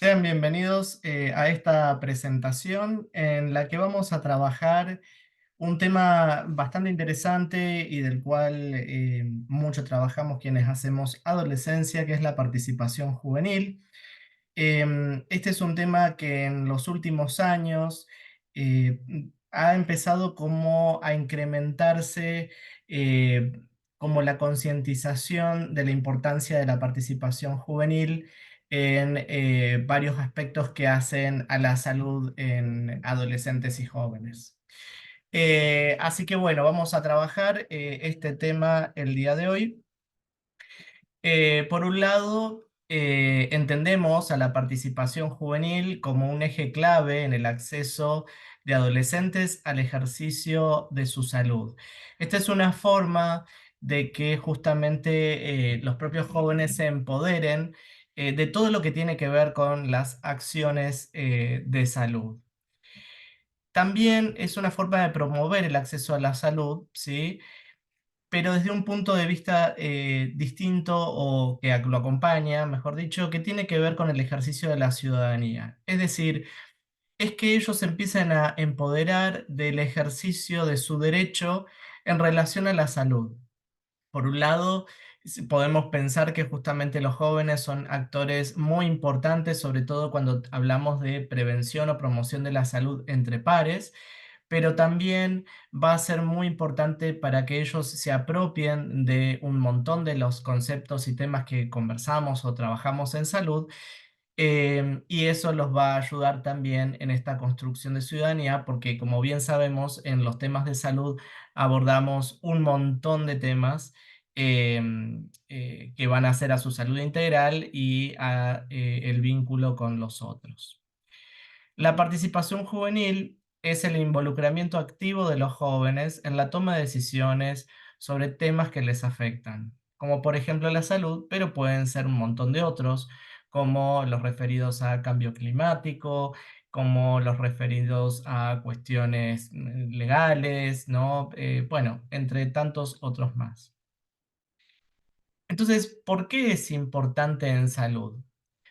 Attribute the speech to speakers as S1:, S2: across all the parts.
S1: Sean bienvenidos a esta presentación en la que vamos a trabajar un tema bastante interesante y del cual mucho trabajamos quienes hacemos adolescencia, que es la participación juvenil. Este es un tema que en los últimos años ha empezado como a incrementarse eh, como la concientización de la importancia de la participación juvenil en varios aspectos que hacen a la salud en adolescentes y jóvenes. Así que bueno, vamos a trabajar este tema el día de hoy. Por un lado, entendemos a la participación juvenil como un eje clave en el acceso de adolescentes al ejercicio de su salud. Esta es una forma de que justamente los propios jóvenes se empoderen de todo lo que tiene que ver con las acciones de salud. También es una forma de promover el acceso a la salud, ¿sí? Pero desde un punto de vista distinto o que lo acompaña, mejor dicho, que tiene que ver con el ejercicio de la ciudadanía. Es decir, es que ellos se empiezan a empoderar del ejercicio de su derecho en relación a la salud. Por un lado, podemos pensar que justamente los jóvenes son actores muy importantes, sobre todo cuando hablamos de prevención o promoción de la salud entre pares, pero también va a ser muy importante para que ellos se apropien de un montón de los conceptos y temas que conversamos o trabajamos en salud, y eso los va a ayudar también en esta construcción de ciudadanía, porque como bien sabemos, en los temas de salud abordamos un montón de temas que van a hacer a su salud integral y a el vínculo con los otros. La participación juvenil es el involucramiento activo de los jóvenes en la toma de decisiones sobre temas que les afectan, como por ejemplo la salud, pero pueden ser un montón de otros, como los referidos a cambio climático, como los referidos a cuestiones legales, ¿no? Bueno, entre tantos otros más. Entonces, ¿por qué es importante en salud?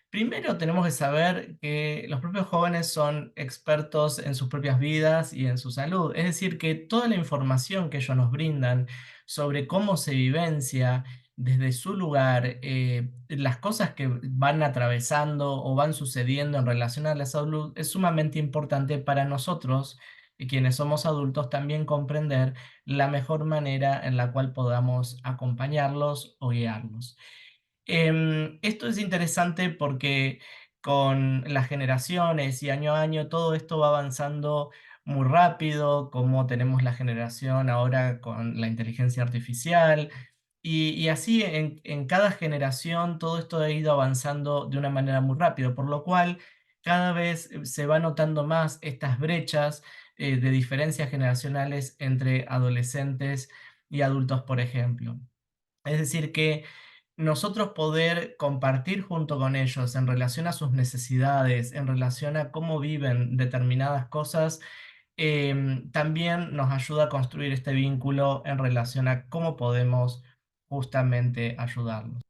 S1: Primero tenemos que saber que los propios jóvenes son expertos en sus propias vidas y en su salud. Es decir, que toda la información que ellos nos brindan sobre cómo se vivencia desde su lugar, las cosas que van atravesando o van sucediendo en relación a la salud, es sumamente importante para nosotros, y quienes somos adultos, también comprender la mejor manera en la cual podamos acompañarlos o guiarlos. Esto es interesante porque con las generaciones y año a año todo esto va avanzando muy rápido, como tenemos la generación ahora con la inteligencia artificial, y así en cada generación todo esto ha ido avanzando de una manera muy rápido, por lo cual cada vez se va notando más estas brechas de diferencias generacionales entre adolescentes y adultos, por ejemplo. Es decir, que nosotros poder compartir junto con ellos en relación a sus necesidades, en relación a cómo viven determinadas cosas, también nos ayuda a construir este vínculo en relación a cómo podemos justamente ayudarlos.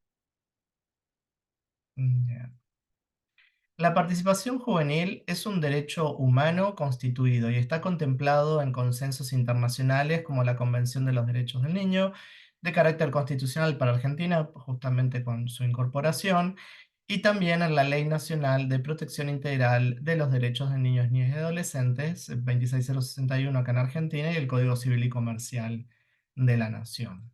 S1: Ya. La participación juvenil es un derecho humano constituido y está contemplado en consensos internacionales como la Convención de los Derechos del Niño, de carácter constitucional para Argentina, justamente con su incorporación, y también en la Ley Nacional de Protección Integral de los Derechos de Niños, Niñas y Adolescentes, 26061 acá en Argentina, y el Código Civil y Comercial de la Nación.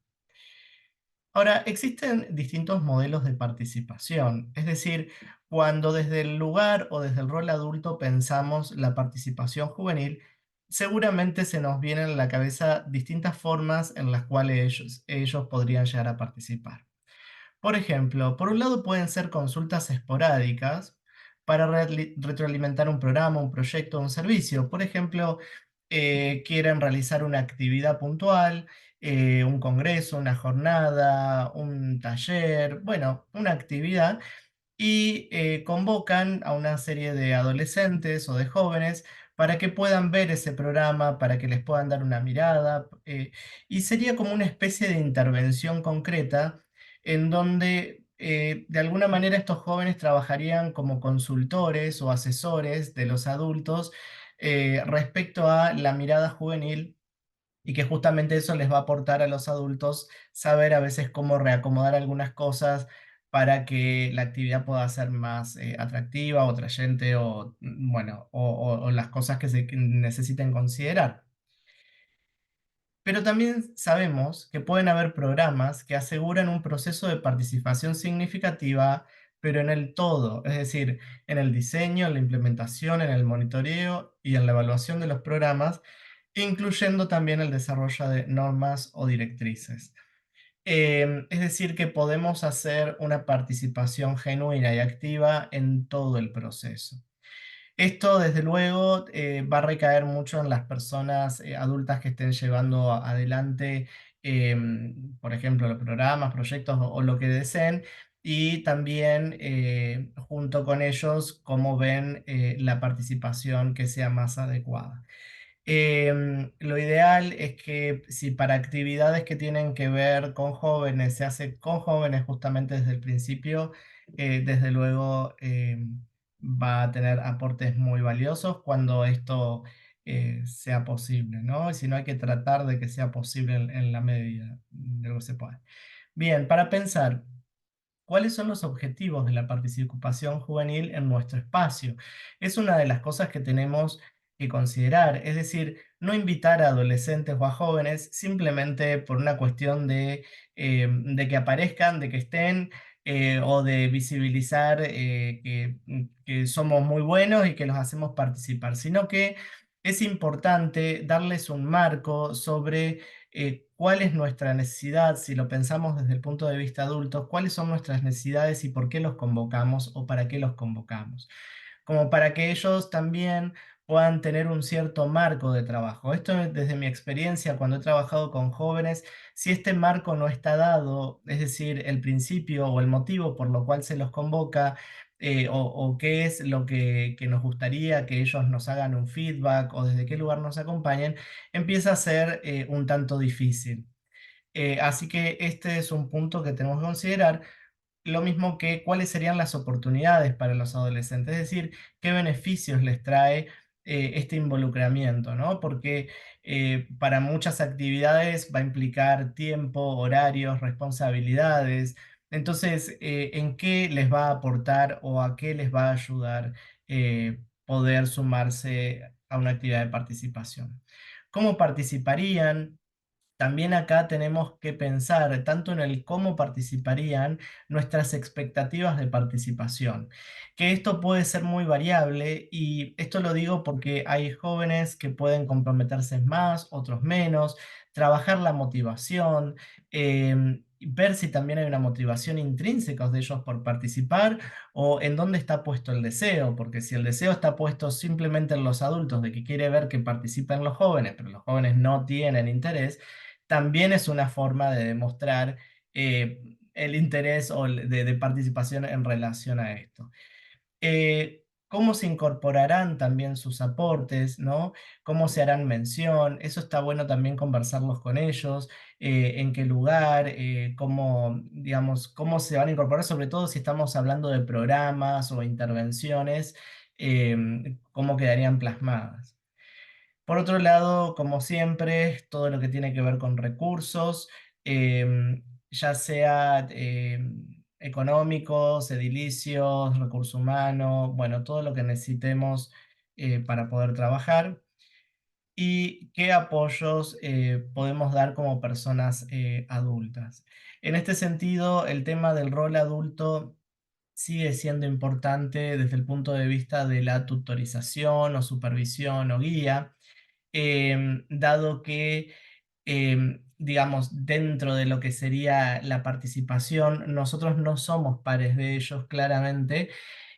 S1: Ahora, existen distintos modelos de participación, es decir, cuando desde el lugar o desde el rol adulto pensamos la participación juvenil, seguramente se nos vienen a la cabeza distintas formas en las cuales ellos podrían llegar a participar. Por ejemplo, por un lado pueden ser consultas esporádicas para retroalimentar un programa, un proyecto, un servicio. Por ejemplo, quieren realizar una actividad puntual, un congreso, una jornada, un taller, bueno, una actividad, y convocan a una serie de adolescentes o de jóvenes para que puedan ver ese programa, para que les puedan dar una mirada, y sería como una especie de intervención concreta en donde de alguna manera estos jóvenes trabajarían como consultores o asesores de los adultos respecto a la mirada juvenil y que justamente eso les va a aportar a los adultos saber a veces cómo reacomodar algunas cosas para que la actividad pueda ser más atractiva o atrayente o, bueno, o las cosas que necesiten considerar. Pero también sabemos que pueden haber programas que aseguran un proceso de participación significativa, pero en el todo, es decir, en el diseño, en la implementación, en el monitoreo y en la evaluación de los programas, incluyendo también el desarrollo de normas o directrices. Es decir, que podemos hacer una participación genuina y activa en todo el proceso. Esto, desde luego, va a recaer mucho en las personas adultas que estén llevando adelante, por ejemplo, los programas, proyectos o lo que deseen, y también junto con ellos, cómo ven la participación que sea más adecuada. Lo ideal es que si para actividades que tienen que ver con jóvenes se hace con jóvenes justamente desde el principio, desde luego va a tener aportes muy valiosos cuando esto sea posible, ¿no? Y si no hay que tratar de que sea posible en la medida de lo que se pueda. Bien, para pensar. ¿Cuáles son los objetivos de la participación juvenil en nuestro espacio? Es una de las cosas que tenemos que considerar, es decir, no invitar a adolescentes o a jóvenes simplemente por una cuestión de que aparezcan, de que estén o de visibilizar que somos muy buenos y que los hacemos participar, sino que es importante darles un marco sobre cuál es nuestra necesidad, si lo pensamos desde el punto de vista adulto, cuáles son nuestras necesidades y por qué los convocamos o para qué los convocamos, como para que ellos también puedan tener un cierto marco de trabajo. Esto desde mi experiencia cuando he trabajado con jóvenes, si este marco no está dado, es decir, el principio o el motivo por lo cual se los convoca, o qué es lo que nos gustaría que ellos nos hagan un feedback o desde qué lugar nos acompañen, empieza a ser un tanto difícil. Así que este es un punto que tenemos que considerar, lo mismo que cuáles serían las oportunidades para los adolescentes, es decir, qué beneficios les trae este involucramiento, ¿no? Porque para muchas actividades va a implicar tiempo, horarios, responsabilidades. Entonces, ¿en qué les va a aportar o a qué les va a ayudar poder sumarse a una actividad de participación? ¿Cómo participarían? También acá tenemos que pensar tanto en el cómo participarían, nuestras expectativas de participación, que esto puede ser muy variable y esto lo digo porque hay jóvenes que pueden comprometerse más, otros menos, trabajar la motivación, y ver si también hay una motivación intrínseca de ellos por participar o en dónde está puesto el deseo, porque si el deseo está puesto simplemente en los adultos de que quiere ver que participan los jóvenes, pero los jóvenes no tienen interés, también es una forma de demostrar el interés o de participación en relación a esto. ¿Cómo se incorporarán también sus aportes, ¿no? ¿Cómo se harán mención? Eso está bueno también conversarlos con ellos, en qué lugar, cómo, digamos, cómo se van a incorporar, sobre todo si estamos hablando de programas o intervenciones, cómo quedarían plasmadas. Por otro lado, como siempre, todo lo que tiene que ver con recursos, ya sea económicos, edilicios, recursos humanos, bueno, todo lo que necesitemos para poder trabajar y qué apoyos podemos dar como personas adultas. En este sentido, el tema del rol adulto sigue siendo importante desde el punto de vista de la tutorización o supervisión o guía, dado que, digamos, dentro de lo que sería la participación, nosotros no somos pares de ellos claramente,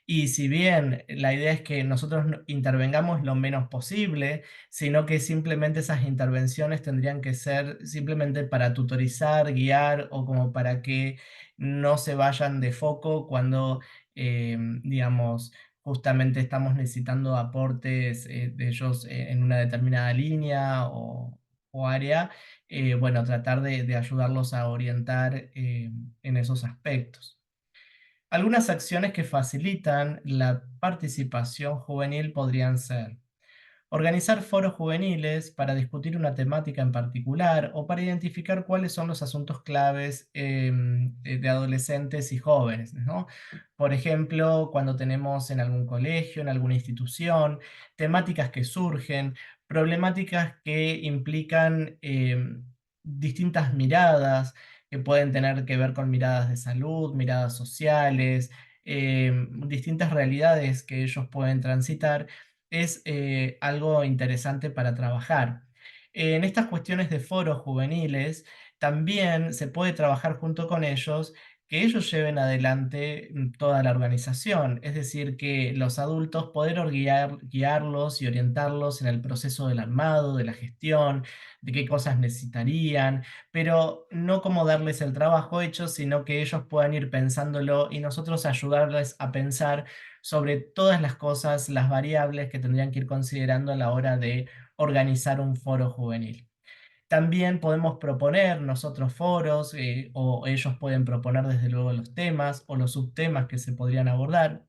S1: y si bien la idea es que nosotros intervengamos lo menos posible, sino que simplemente esas intervenciones tendrían que ser simplemente para tutorizar, guiar o como para que no se vayan de foco cuando, digamos, justamente estamos necesitando aportes de ellos en una determinada línea o área, bueno, tratar de ayudarlos a orientar en esos aspectos. Algunas acciones que facilitan la participación juvenil podrían ser organizar foros juveniles para discutir una temática en particular o para identificar cuáles son los asuntos claves de adolescentes y jóvenes, ¿no? Por ejemplo, cuando tenemos en algún colegio, en alguna institución, temáticas que surgen, problemáticas que implican distintas miradas, que pueden tener que ver con miradas de salud, miradas sociales, distintas realidades que ellos pueden transitar es algo interesante para trabajar. En estas cuestiones de foros juveniles, también se puede trabajar junto con ellos que ellos lleven adelante toda la organización, es decir, que los adultos poder guiarlos y orientarlos en el proceso del armado, de la gestión, de qué cosas necesitarían, pero no como darles el trabajo hecho, sino que ellos puedan ir pensándolo y nosotros ayudarles a pensar sobre todas las cosas, las variables que tendrían que ir considerando a la hora de organizar un foro juvenil. También podemos proponer nosotros foros o ellos pueden proponer desde luego los temas o los subtemas que se podrían abordar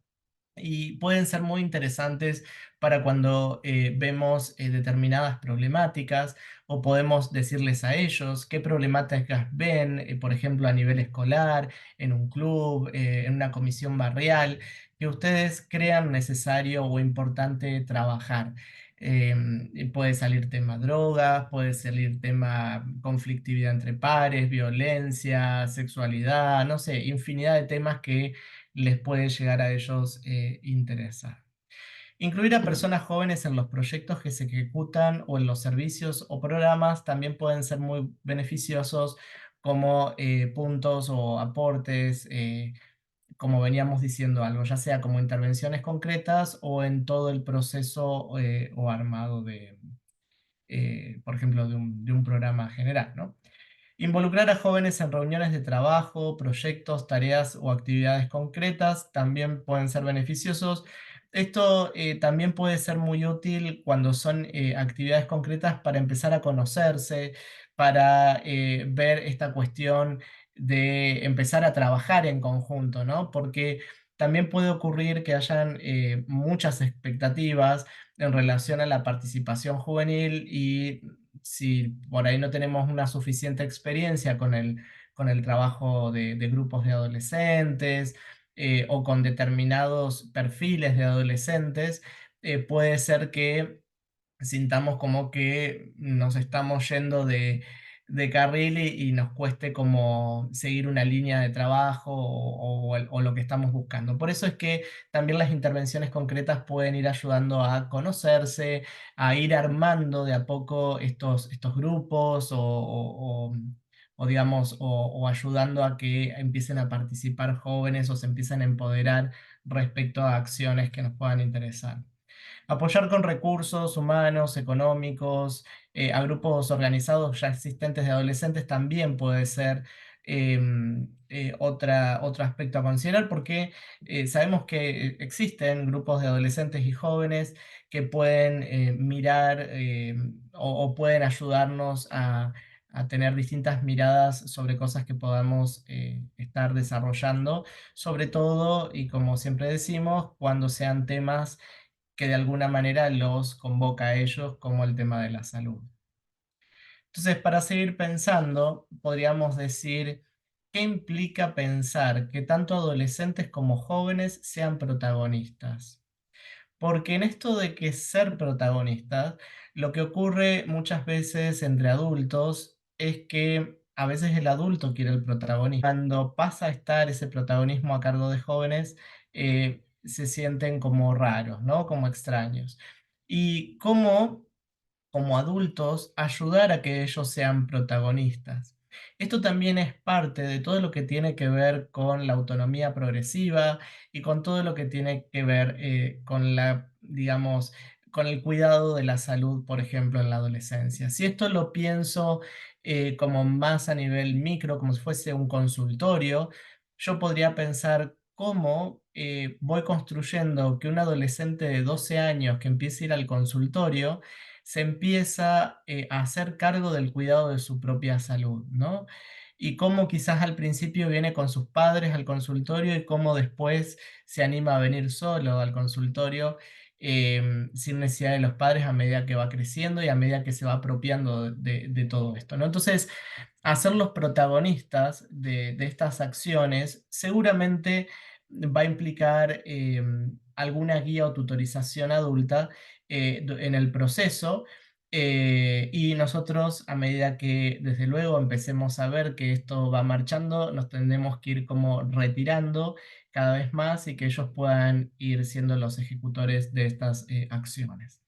S1: y pueden ser muy interesantes para cuando vemos determinadas problemáticas o podemos decirles a ellos qué problemáticas ven, por ejemplo, a nivel escolar, en un club, en una comisión barrial, que ustedes crean necesario o importante trabajar. Y puede salir tema drogas, puede salir tema conflictividad entre pares, violencia, sexualidad, no sé, infinidad de temas que les puede llegar a ellos interesar. Incluir a personas jóvenes en los proyectos que se ejecutan o en los servicios o programas también pueden ser muy beneficiosos como puntos o aportes, como veníamos diciendo algo, ya sea como intervenciones concretas o en todo el proceso o armado de, por ejemplo, de un programa general, ¿no? Involucrar a jóvenes en reuniones de trabajo, proyectos, tareas o actividades concretas también pueden ser beneficiosos. Esto también puede ser muy útil cuando son actividades concretas para empezar a conocerse, para ver esta cuestión de empezar a trabajar en conjunto, ¿no? Porque también puede ocurrir que hayan muchas expectativas en relación a la participación juvenil y si por ahí no tenemos una suficiente experiencia con el trabajo de grupos de adolescentes o con determinados perfiles de adolescentes, puede ser que sintamos como que nos estamos yendo de carril y nos cueste como seguir una línea de trabajo o lo que estamos buscando. Por eso es que también las intervenciones concretas pueden ir ayudando a conocerse, a ir armando de a poco estos grupos o digamos, o ayudando a que empiecen a participar jóvenes o se empiecen a empoderar respecto a acciones que nos puedan interesar. Apoyar con recursos humanos, económicos, a grupos organizados ya existentes de adolescentes también puede ser otro aspecto a considerar porque sabemos que existen grupos de adolescentes y jóvenes que pueden mirar o pueden ayudarnos a tener distintas miradas sobre cosas que podamos estar desarrollando, sobre todo, y como siempre decimos, cuando sean temas que de alguna manera los convoca a ellos, como el tema de la salud. Entonces, para seguir pensando, podríamos decir, ¿qué implica pensar que tanto adolescentes como jóvenes sean protagonistas? Porque en esto de que ser protagonistas, lo que ocurre muchas veces entre adultos es que a veces el adulto quiere el protagonismo. Cuando pasa a estar ese protagonismo a cargo de jóvenes, se sienten como raros, ¿no? Como extraños. Y cómo como adultos, ayudar a que ellos sean protagonistas. Esto también es parte de todo lo que tiene que ver con la autonomía progresiva y con todo lo que tiene que ver con la, digamos, con el cuidado de la salud, por ejemplo, en la adolescencia. Si esto lo pienso como más a nivel micro, como si fuese un consultorio, yo podría pensar cómo voy construyendo que un adolescente de 12 años que empiece a ir al consultorio, se empieza a hacer cargo del cuidado de su propia salud, ¿no? y cómo quizás al principio viene con sus padres al consultorio y cómo después se anima a venir solo al consultorio sin necesidad de los padres a medida que va creciendo y a medida que se va apropiando de todo esto, ¿no? Entonces, hacerlos protagonistas de estas acciones seguramente va a implicar alguna guía o tutorización adulta en el proceso. Y nosotros, a medida que desde luego empecemos a ver que esto va marchando, nos tendremos que ir como retirando cada vez más y que ellos puedan ir siendo los ejecutores de estas acciones.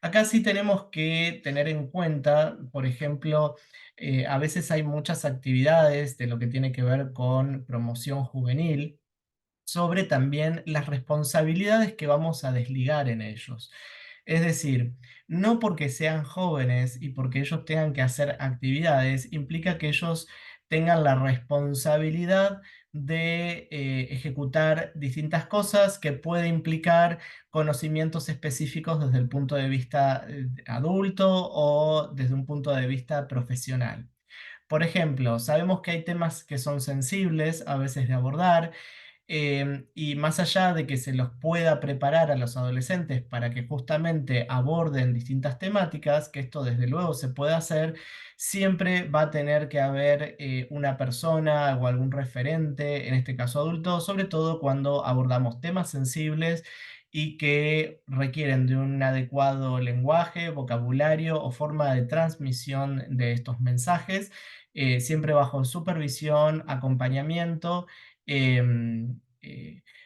S1: Acá sí tenemos que tener en cuenta, por ejemplo, a veces hay muchas actividades de lo que tiene que ver con promoción juvenil sobre también las responsabilidades que vamos a desligar en ellos. Es decir, no porque sean jóvenes y porque ellos tengan que hacer actividades, implica que ellos tengan la responsabilidad de ejecutar distintas cosas que puede implicar conocimientos específicos desde el punto de vista adulto o desde un punto de vista profesional. Por ejemplo, sabemos que hay temas que son sensibles a veces de abordar, y más allá de que se los pueda preparar a los adolescentes para que justamente aborden distintas temáticas, que esto desde luego se puede hacer, siempre va a tener que haber una persona o algún referente, en este caso adulto, sobre todo cuando abordamos temas sensibles y que requieren de un adecuado lenguaje, vocabulario o forma de transmisión de estos mensajes, siempre bajo supervisión, acompañamiento.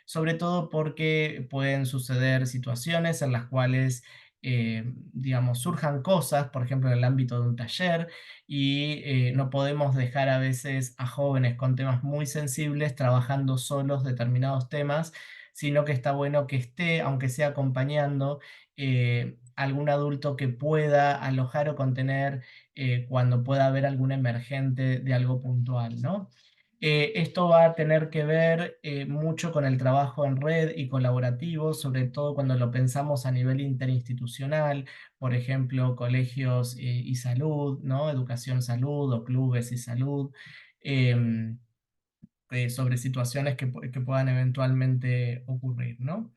S1: Sobre todo porque pueden suceder situaciones en las cuales, digamos, surjan cosas, por ejemplo, en el ámbito de un taller, y no podemos dejar a veces a jóvenes con temas muy sensibles trabajando solos determinados temas, sino que está bueno que esté, aunque sea acompañando, algún adulto que pueda alojar o contener cuando pueda haber algún emergente de algo puntual, ¿no? Esto va a tener que ver mucho con el trabajo en red y colaborativo, sobre todo cuando lo pensamos a nivel interinstitucional, por ejemplo, colegios y salud, ¿no? Educación salud o clubes y salud, em, sobre situaciones que puedan eventualmente ocurrir, ¿no?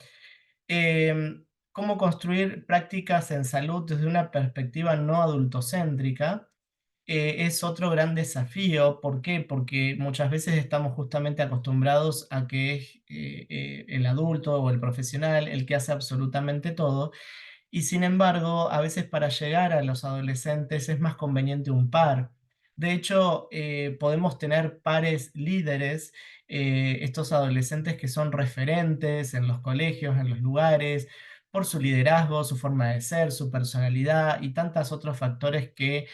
S1: Cómo construir prácticas en salud desde una perspectiva no adultocéntrica es otro gran desafío. ¿Por qué? Porque muchas veces estamos justamente acostumbrados a que es el adulto o el profesional el que hace absolutamente todo, y sin embargo, a veces para llegar a los adolescentes es más conveniente un par. De hecho, podemos tener pares líderes, estos adolescentes que son referentes en los colegios, en los lugares, por su liderazgo, su forma de ser, su personalidad y tantos otros factores que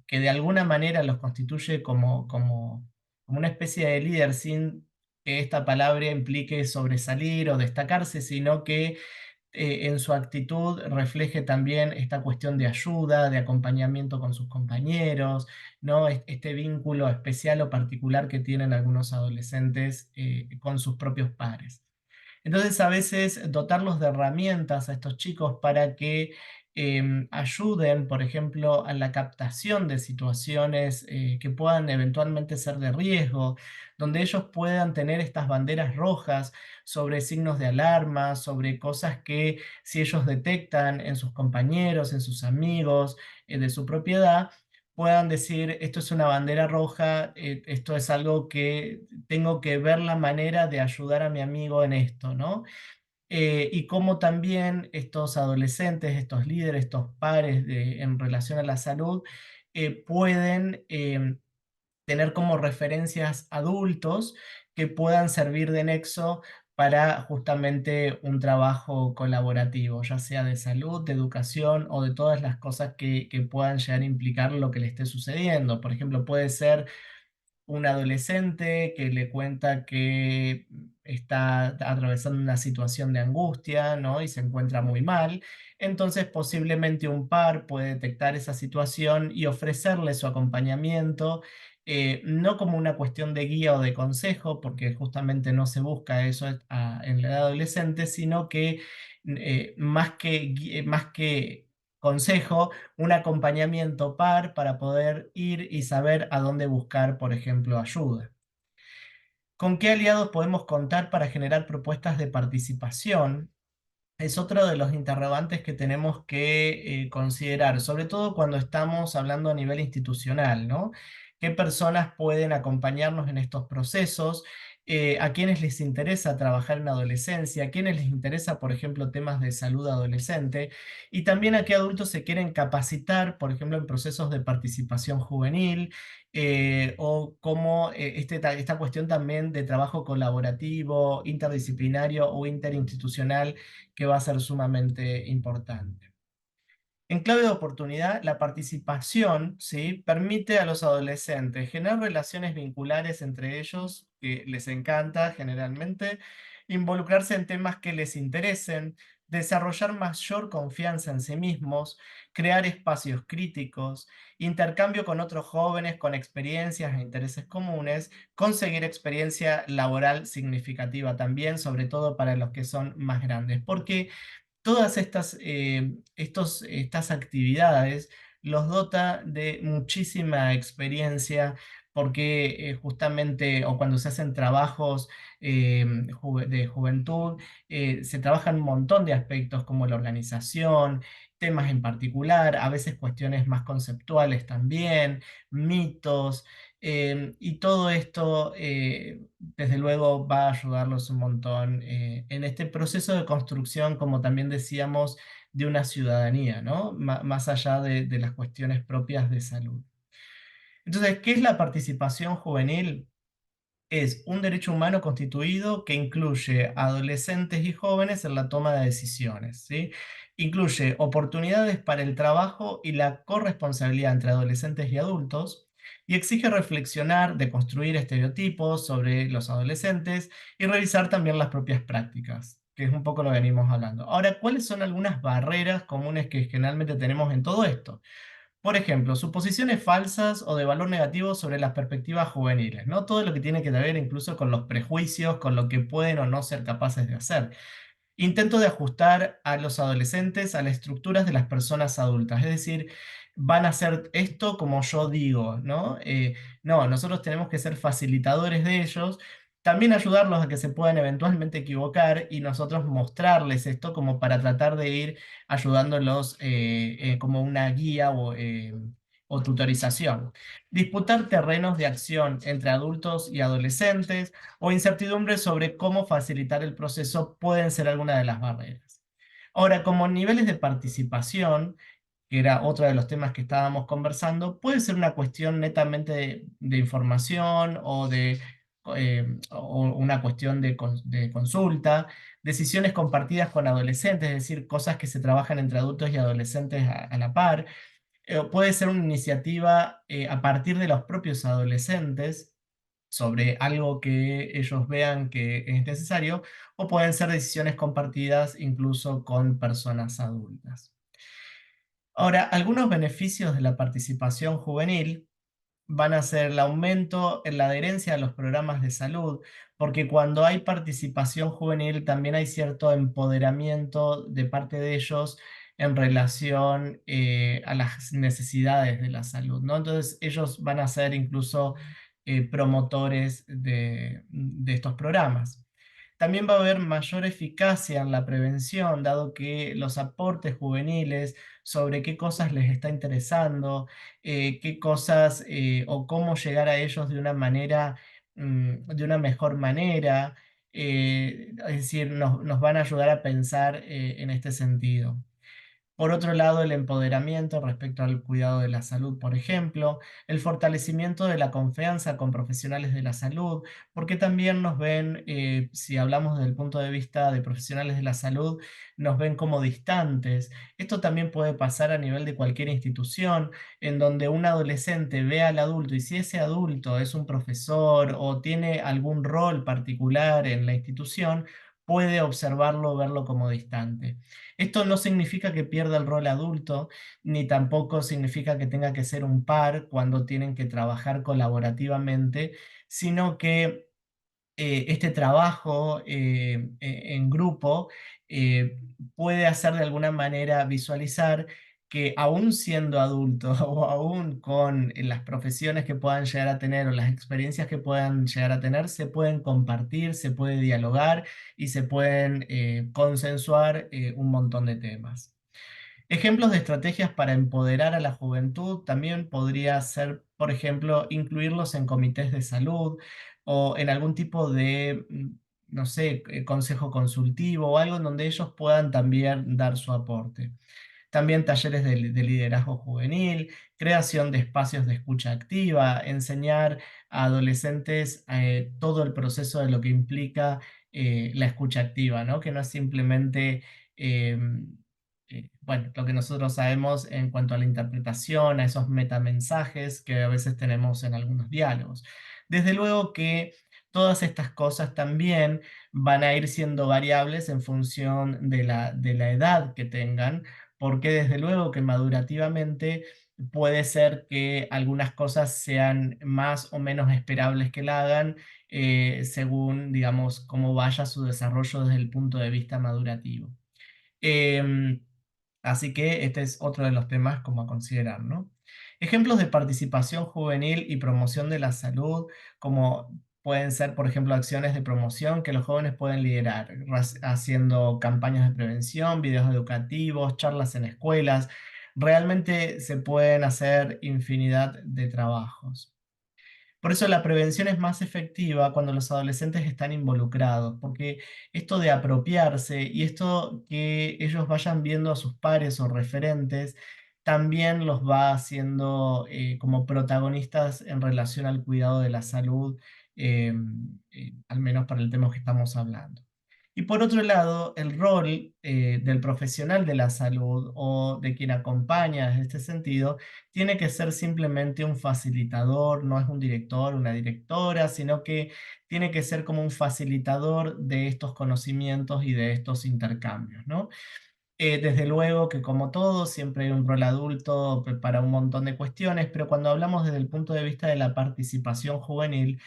S1: de alguna manera los constituye como una especie de líder sin que esta palabra implique sobresalir o destacarse, sino que en su actitud refleje también esta cuestión de ayuda, de acompañamiento con sus compañeros, ¿no? Este vínculo especial o particular que tienen algunos adolescentes con sus propios pares. Entonces, a veces dotarlos de herramientas a estos chicos para que ayuden, por ejemplo, a la captación de situaciones que puedan eventualmente ser de riesgo, donde ellos puedan tener estas banderas rojas sobre signos de alarma, sobre cosas que si ellos detectan en sus compañeros, en sus amigos, de su propiedad, puedan decir, esto es una bandera roja, esto es algo que tengo que ver la manera de ayudar a mi amigo en esto, ¿no? Y cómo también estos adolescentes, estos líderes, estos pares en relación a la salud, pueden tener como referencias adultos que puedan servir de nexo para justamente un trabajo colaborativo, ya sea de salud, de educación o de todas las cosas que puedan llegar a implicar lo que le esté sucediendo. Por ejemplo, puede ser un adolescente que le cuenta que está atravesando una situación de angustia, ¿no? Y se encuentra muy mal. Entonces, posiblemente un par puede detectar esa situación y ofrecerle su acompañamiento, no como una cuestión de guía o de consejo, porque justamente no se busca eso en la edad adolescente, sino que más que consejo, un acompañamiento par para poder ir y saber a dónde buscar, por ejemplo, ayuda. ¿Con qué aliados podemos contar para generar propuestas de participación? Es otro de los interrogantes que tenemos que considerar, sobre todo cuando estamos hablando a nivel institucional, ¿no? ¿Qué personas pueden acompañarnos en estos procesos? ¿A quiénes les interesa trabajar en adolescencia? ¿A quiénes les interesa, por ejemplo, temas de salud adolescente? Y también a qué adultos se quieren capacitar, por ejemplo, en procesos de participación juvenil, o cómo esta cuestión también de trabajo colaborativo, interdisciplinario o interinstitucional que va a ser sumamente importante. En clave de oportunidad, la participación, ¿sí?, permite a los adolescentes generar relaciones vinculares entre ellos, que les encanta generalmente, involucrarse en temas que les interesen, desarrollar mayor confianza en sí mismos, crear espacios críticos, intercambio con otros jóvenes con experiencias e intereses comunes, conseguir experiencia laboral significativa también, sobre todo para los que son más grandes. Porque todas estas actividades los dota de muchísima experiencia porque justamente, o cuando se hacen trabajos de juventud, se trabajan un montón de aspectos como la organización, temas en particular, a veces cuestiones más conceptuales también, mitos, y todo esto desde luego va a ayudarlos un montón en este proceso de construcción, como también decíamos, de una ciudadanía, ¿no? Más allá de las cuestiones propias de salud. Entonces, ¿qué es la participación juvenil? Es un derecho humano constituido que incluye a adolescentes y jóvenes en la toma de decisiones, ¿sí? Incluye oportunidades para el trabajo y la corresponsabilidad entre adolescentes y adultos, y exige reflexionar, deconstruir estereotipos sobre los adolescentes y revisar también las propias prácticas, que es un poco lo que venimos hablando. Ahora, ¿cuáles son algunas barreras comunes que generalmente tenemos en todo esto? Por ejemplo, suposiciones falsas o de valor negativo sobre las perspectivas juveniles, ¿no? Todo lo que tiene que ver incluso con los prejuicios, con lo que pueden o no ser capaces de hacer. Intento de ajustar a los adolescentes a las estructuras de las personas adultas, es decir, van a hacer esto como yo digo, ¿no? No, nosotros tenemos que ser facilitadores de ellos, también ayudarlos a que se puedan eventualmente equivocar y nosotros mostrarles esto como para tratar de ir ayudándolos como una guía o tutorización. Disputar terrenos de acción entre adultos y adolescentes o incertidumbre sobre cómo facilitar el proceso pueden ser algunas de las barreras. Ahora, como niveles de participación, que era otro de los temas que estábamos conversando, puede ser una cuestión netamente de información o una cuestión de consulta, decisiones compartidas con adolescentes, es decir, cosas que se trabajan entre adultos y adolescentes a la par. Puede ser una iniciativa a partir de los propios adolescentes sobre algo que ellos vean que es necesario, o pueden ser decisiones compartidas incluso con personas adultas. Ahora, algunos beneficios de la participación juvenil van a ser el aumento en la adherencia a los programas de salud, porque cuando hay participación juvenil también hay cierto empoderamiento de parte de ellos en relación a las necesidades de la salud, ¿no? Entonces ellos van a ser incluso promotores de estos programas. También va a haber mayor eficacia en la prevención, dado que los aportes juveniles sobre qué cosas les está interesando, qué cosas o cómo llegar a ellos de una manera, de una mejor manera, es decir, nos van a ayudar a pensar en este sentido. Por otro lado, el empoderamiento respecto al cuidado de la salud, por ejemplo, el fortalecimiento de la confianza con profesionales de la salud, porque también nos ven, si hablamos desde el punto de vista de profesionales de la salud, nos ven como distantes. Esto también puede pasar a nivel de cualquier institución, en donde un adolescente ve al adulto y si ese adulto es un profesor o tiene algún rol particular en la institución, puede observarlo o verlo como distante. Esto no significa que pierda el rol adulto, ni tampoco significa que tenga que ser un par cuando tienen que trabajar colaborativamente, sino que este trabajo en grupo puede hacer de alguna manera visualizar que aún siendo adulto o aún con las profesiones que puedan llegar a tener o las experiencias que puedan llegar a tener, se pueden compartir, se puede dialogar y se pueden consensuar un montón de temas. Ejemplos de estrategias para empoderar a la juventud también podría ser, por ejemplo, incluirlos en comités de salud o en algún tipo de, no sé, consejo consultivo o algo en donde ellos puedan también dar su aporte. También talleres de liderazgo juvenil, creación de espacios de escucha activa, enseñar a adolescentes todo el proceso de lo que implica la escucha activa, ¿no? Que no es simplemente, bueno, lo que nosotros sabemos en cuanto a la interpretación, a esos metamensajes que a veces tenemos en algunos diálogos. Desde luego que todas estas cosas también van a ir siendo variables en función de la edad que tengan, porque desde luego que madurativamente puede ser que algunas cosas sean más o menos esperables que la hagan según, digamos, cómo vaya su desarrollo desde el punto de vista madurativo. Em, Así que este es otro de los temas como a considerar, ¿no? Ejemplos de participación juvenil y promoción de la salud, como pueden ser, por ejemplo, acciones de promoción que los jóvenes pueden liderar, haciendo campañas de prevención, videos educativos, charlas en escuelas. Realmente se pueden hacer infinidad de trabajos. Por eso la prevención es más efectiva cuando los adolescentes están involucrados, porque esto de apropiarse y esto que ellos vayan viendo a sus pares o referentes, también los va haciendo como protagonistas en relación al cuidado de la salud, eh, al menos para el tema que estamos hablando. Y por otro lado, el rol del profesional de la salud o de quien acompaña en este sentido tiene que ser simplemente un facilitador, no es un director, una directora, sino que tiene que ser como un facilitador de estos conocimientos y de estos intercambios, ¿no? Desde luego que como todo, siempre hay un rol adulto para un montón de cuestiones, pero cuando hablamos desde el punto de vista de la participación juvenil,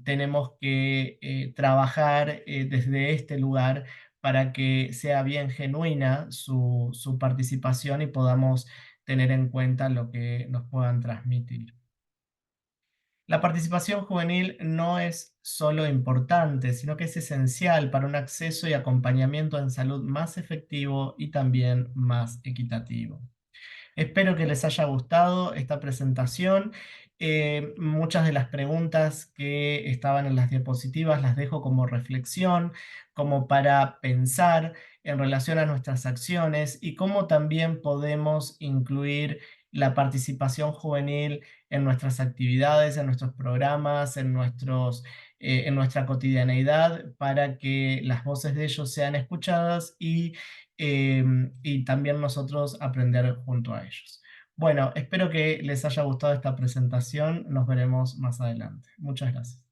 S1: tenemos que trabajar desde este lugar para que sea bien genuina su participación y podamos tener en cuenta lo que nos puedan transmitir. La participación juvenil no es solo importante, sino que es esencial para un acceso y acompañamiento en salud más efectivo y también más equitativo. Espero que les haya gustado esta presentación. Muchas de las preguntas que estaban en las diapositivas las dejo como reflexión, como para pensar en relación a nuestras acciones y cómo también podemos incluir la participación juvenil en nuestras actividades, en nuestros programas, en nuestra cotidianeidad, para que las voces de ellos sean escuchadas y también nosotros aprender junto a ellos. Bueno, espero que les haya gustado esta presentación. Nos veremos más adelante. Muchas gracias.